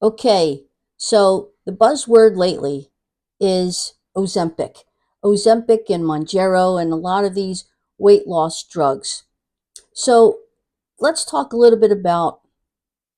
Okay, so the buzzword lately is Ozempic. Ozempic and Mounjaro and a lot of these weight loss drugs. So let's talk a little bit about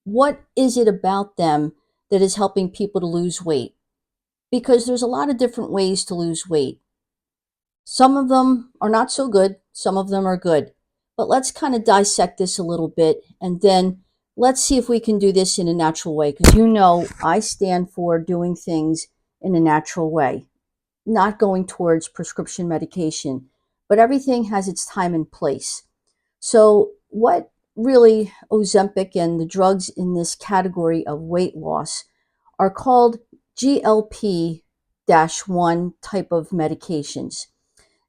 what is it about them that is helping people to lose weight? Because there's a lot of different ways to lose weight. Some of them are not so good, some of them are good. But let's kind of dissect this a little bit and then let's see if we can do this in a natural way. Because I stand for doing things in a natural way, not going towards prescription medication, but everything has its time and place. So, what really Ozempic and the drugs in this category of weight loss are called GLP 1 type of medications.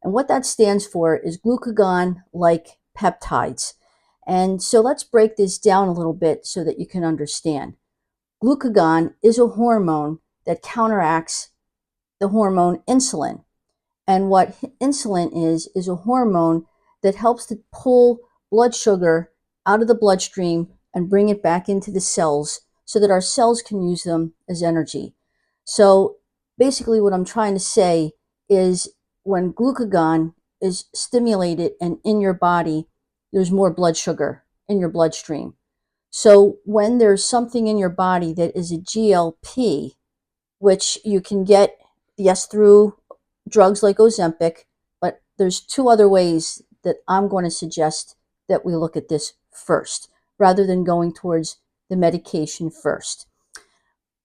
And what that stands for is glucagon-like peptides. And so let's break this down a little bit so that you can understand. Glucagon is a hormone that counteracts the hormone insulin. And what insulin is a hormone that helps to pull blood sugar out of the bloodstream and bring it back into the cells so that our cells can use them as energy. So basically what I'm trying to say is when glucagon is stimulated and in your body, there's more blood sugar in your bloodstream. So when there's something in your body that is a GLP, which you can get, yes, through drugs like Ozempic, but there's two other ways that I'm going to suggest that we look at this first, rather than going towards the medication first.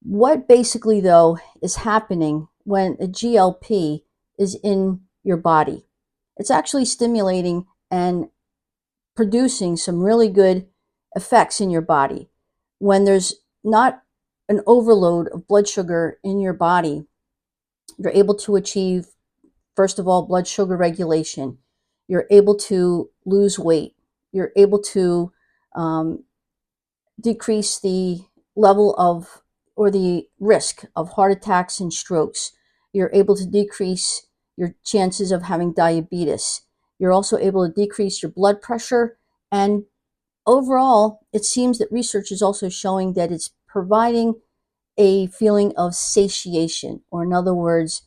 What basically, though, is happening when a GLP is in your body? It's actually stimulating and producing some really good effects in your body. When there's not an overload of blood sugar in your body, you're able to achieve, first of all, blood sugar regulation. You're able to lose weight. You're able to decrease the level of or the risk of heart attacks and strokes. You're able to decrease your chances of having diabetes. You're also able to decrease your blood pressure. And overall, it seems that research is also showing that it's providing a feeling of satiation, or in other words,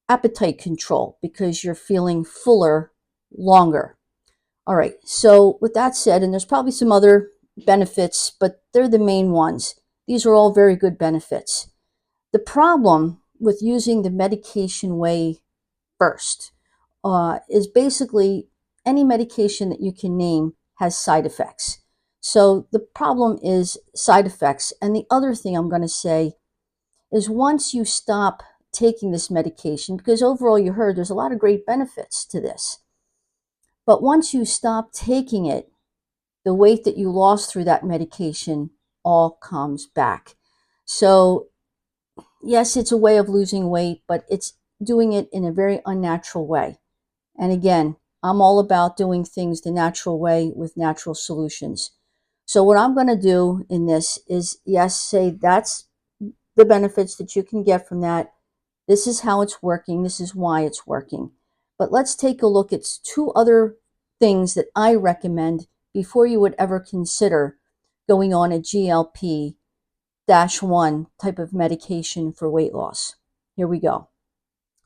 appetite control, because you're feeling fuller longer. All right, so with that said, and there's probably some other benefits, but they're the main ones. These are all very good benefits. The problem with using the medication way first is basically any medication that you can name has side effects. So the problem is side effects. And the other thing I'm going to say is once you stop taking this medication, because overall you heard there's a lot of great benefits to this, but once you stop taking it, the weight that you lost through that medication all comes back. So yes, it's a way of losing weight, but it's doing it in a very unnatural way. And again, I'm all about doing things the natural way with natural solutions. So what I'm going to do in this is, yes, say that's the benefits that you can get from that. This is how it's working. This is why it's working. But let's take a look at two other things that I recommend before you would ever consider going on a GLP-1 type of medication for weight loss. Here we go.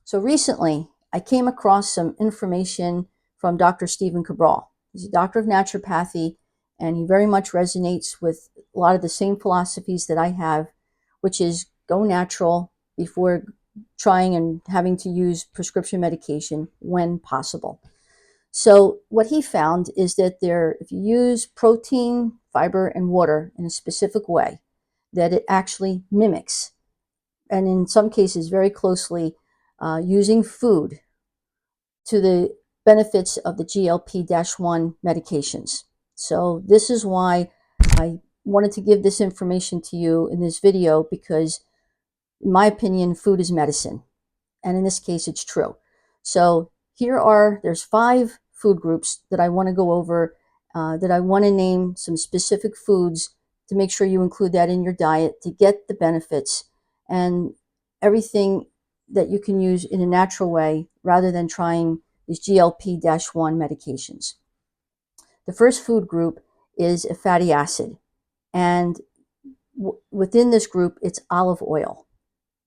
So recently, I came across some information from Dr. Stephen Cabral. He's a doctor of naturopathy, and he very much resonates with a lot of the same philosophies that I have, which is go natural before trying and having to use prescription medication when possible. So what he found is that if you use protein, fiber, and water in a specific way, that it actually mimics, and in some cases very closely, using food to the benefits of the GLP-1 medications. So this is why I wanted to give this information to you in this video, because in my opinion, food is medicine. And in this case, it's true. So there's 5 food groups that I want to go over, that I want to name some specific foods to make sure you include that in your diet to get the benefits and everything that you can use in a natural way rather than trying these GLP-1 medications. The first food group is a fatty acid. And within this group, it's olive oil,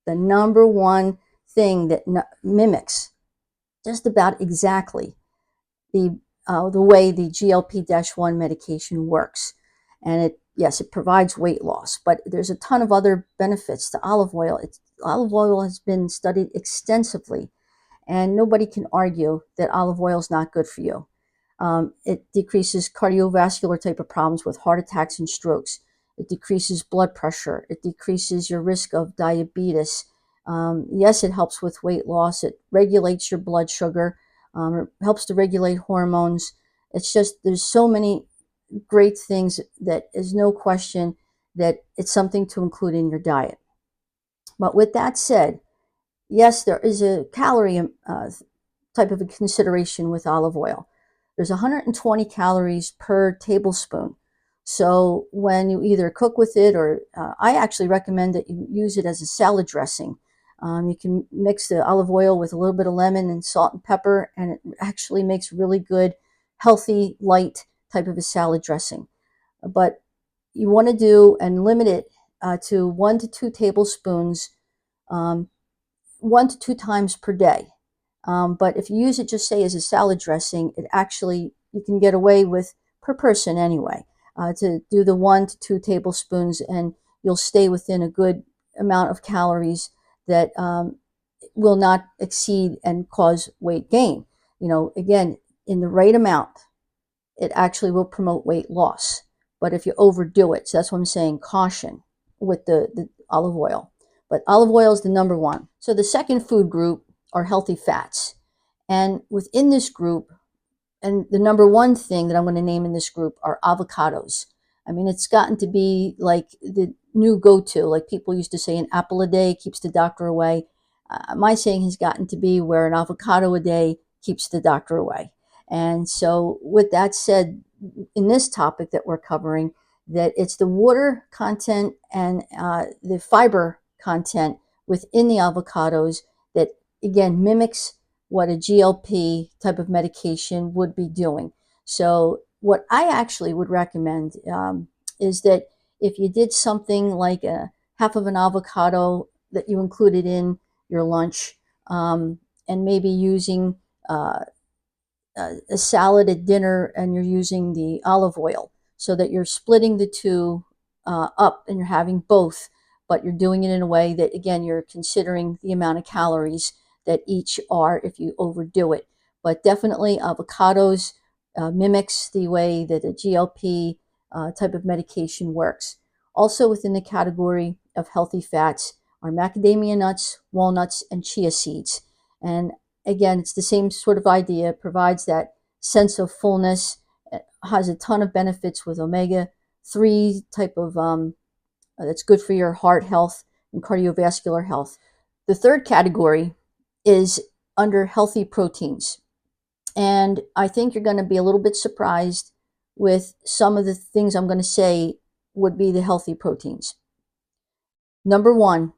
the number one thing that mimics just about exactly the way the GLP-1 medication works. And yes, it provides weight loss, but there's a ton of other benefits to olive oil. Olive oil has been studied extensively, and nobody can argue that olive oil is not good for you. It decreases cardiovascular type of problems with heart attacks and strokes. It decreases blood pressure. It decreases your risk of diabetes. Yes, it helps with weight loss. It regulates your blood sugar. It helps to regulate hormones. It's just, there's so many great things that is no question that it's something to include in your diet. But with that said, yes, there is a calorie type of a consideration with olive oil. There's 120 calories per tablespoon. So when you either cook with it, or I actually recommend that you use it as a salad dressing. You can mix the olive oil with a little bit of lemon and salt and pepper, and it actually makes really good, healthy, light type of a salad dressing. But you want to do and limit it to 1 to 2 tablespoons, 1 to 2 times per day. But if you use it just say as a salad dressing, it actually, you can get away with, per person anyway, to do the 1 to 2 tablespoons, and you'll stay within a good amount of calories that will not exceed and cause weight gain. Again, in the right amount, it actually will promote weight loss. But if you overdo it, so that's what I'm saying, caution with the olive oil. But olive oil is the number one. So the second food group are healthy fats. And within this group, and the number one thing that I'm going to name in this group are avocados. I mean, it's gotten to be like the new go-to. Like people used to say, an apple a day keeps the doctor away. My saying has gotten to be where an avocado a day keeps the doctor away. And so with that said, in this topic that we're covering, that it's the water content and the fiber content within the avocados that, again, mimics what a GLP type of medication would be doing. So what I actually would recommend is that if you did something like a half of an avocado that you included in your lunch, and maybe using a salad at dinner, and you're using the olive oil, so that you're splitting the two up and you're having both, but you're doing it in a way that, again, you're considering the amount of calories that each are if you overdo it. But definitely avocados mimics the way that a GLP type of medication works. Also within the category of healthy fats are macadamia nuts, walnuts, and chia seeds. And again, it's the same sort of idea. It provides that sense of fullness. It has a ton of benefits with omega-3 type of, that's good for your heart health and cardiovascular health. The third category is under healthy proteins. And I think you're going to be a little bit surprised with some of the things I'm going to say would be the healthy proteins. Number one,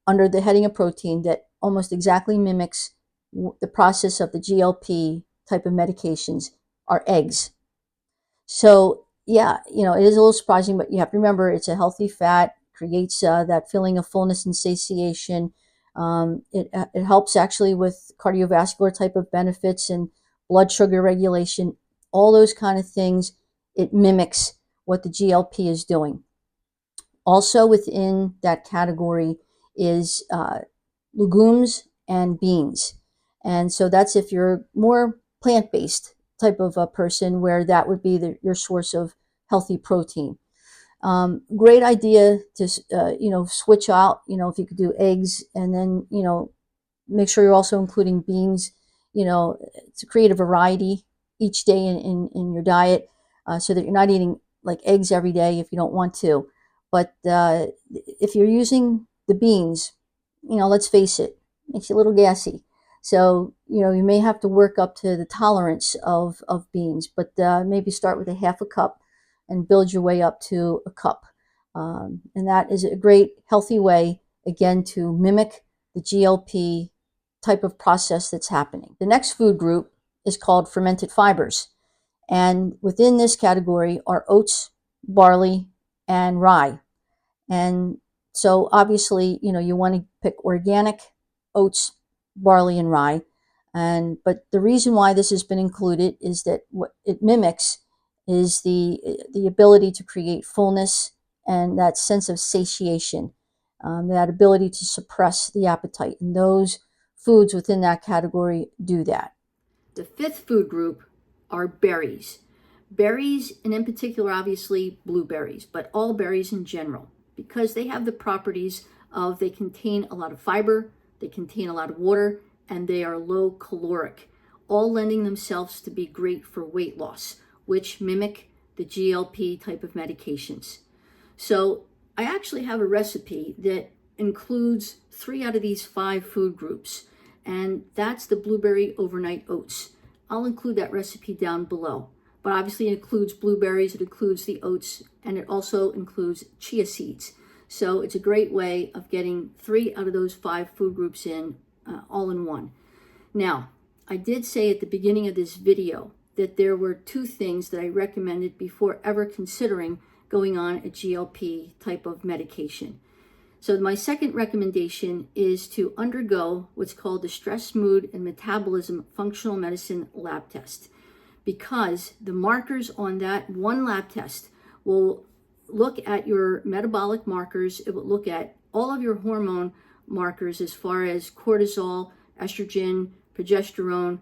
under the heading of protein, that almost exactly mimics the process of the GLP type of medications, are eggs. So yeah, it is a little surprising, but you have to remember it's a healthy fat, creates that feeling of fullness and satiation. It helps actually with cardiovascular type of benefits and blood sugar regulation, all those kind of things. It mimics what the GLP is doing. Also within that category is legumes and beans. And so that's if you're more plant-based type of a person, where that would be your source of healthy protein. Great idea to, switch out, if you could do eggs, and then, make sure you're also including beans, to create a variety each day in your diet, so that you're not eating like eggs every day if you don't want to. But if you're using the beans, let's face it, makes you a little gassy. So, you may have to work up to the tolerance of beans, but maybe start with a half a cup and build your way up to a cup. And that is a great healthy way, again, to mimic the GLP type of process that's happening. The next food group is called fermented fibers. And within this category are oats, barley, and rye. And so obviously, you want to pick organic oats, barley, and rye. But the reason why this has been included is that what it mimics is the ability to create fullness and that sense of satiation, that ability to suppress the appetite. And those foods within that category do that. The fifth food group are berries. Berries, and in particular, obviously, blueberries, but all berries in general, because they have the properties of they contain a lot of fiber, they contain a lot of water, and they are low caloric, all lending themselves to be great for weight loss, which mimic the GLP type of medications. So I actually have a recipe that includes 3 out of these 5 food groups, and that's the blueberry overnight oats. I'll include that recipe down below. But obviously it includes blueberries, it includes the oats, and it also includes chia seeds. So it's a great way of getting 3 out of those 5 food groups in, all in one. Now, I did say at the beginning of this video that there were 2 things that I recommended before ever considering going on a GLP type of medication. So my second recommendation is to undergo what's called the Stress, Mood, and Metabolism Functional Medicine Lab Test, because the markers on that one lab test will look at your metabolic markers. It will look at all of your hormone markers as far as cortisol, estrogen, progesterone,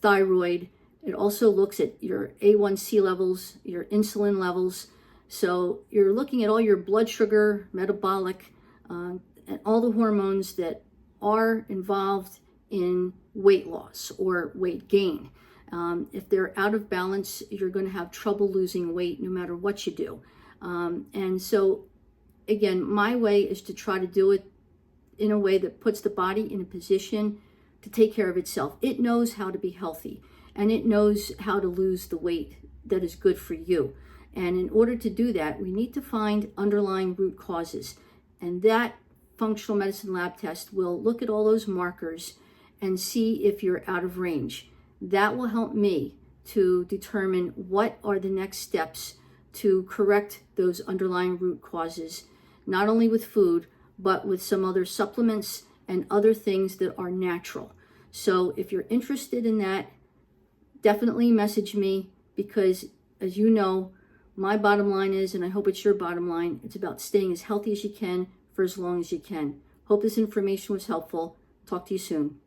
thyroid. It also looks at your A1C levels, your insulin levels. So you're looking at all your blood sugar, metabolic, and all the hormones that are involved in weight loss or weight gain. If they're out of balance, you're going to have trouble losing weight no matter what you do. And so, again, my way is to try to do it in a way that puts the body in a position to take care of itself. It knows how to be healthy, and it knows how to lose the weight that is good for you. And in order to do that, we need to find underlying root causes. And that functional medicine lab test will look at all those markers and see if you're out of range. That will help me to determine what are the next steps to correct those underlying root causes, not only with food, but with some other supplements and other things that are natural. So if you're interested in that, definitely message me, because as you know, my bottom line is, and I hope it's your bottom line, it's about staying as healthy as you can for as long as you can. Hope this information was helpful. Talk to you soon.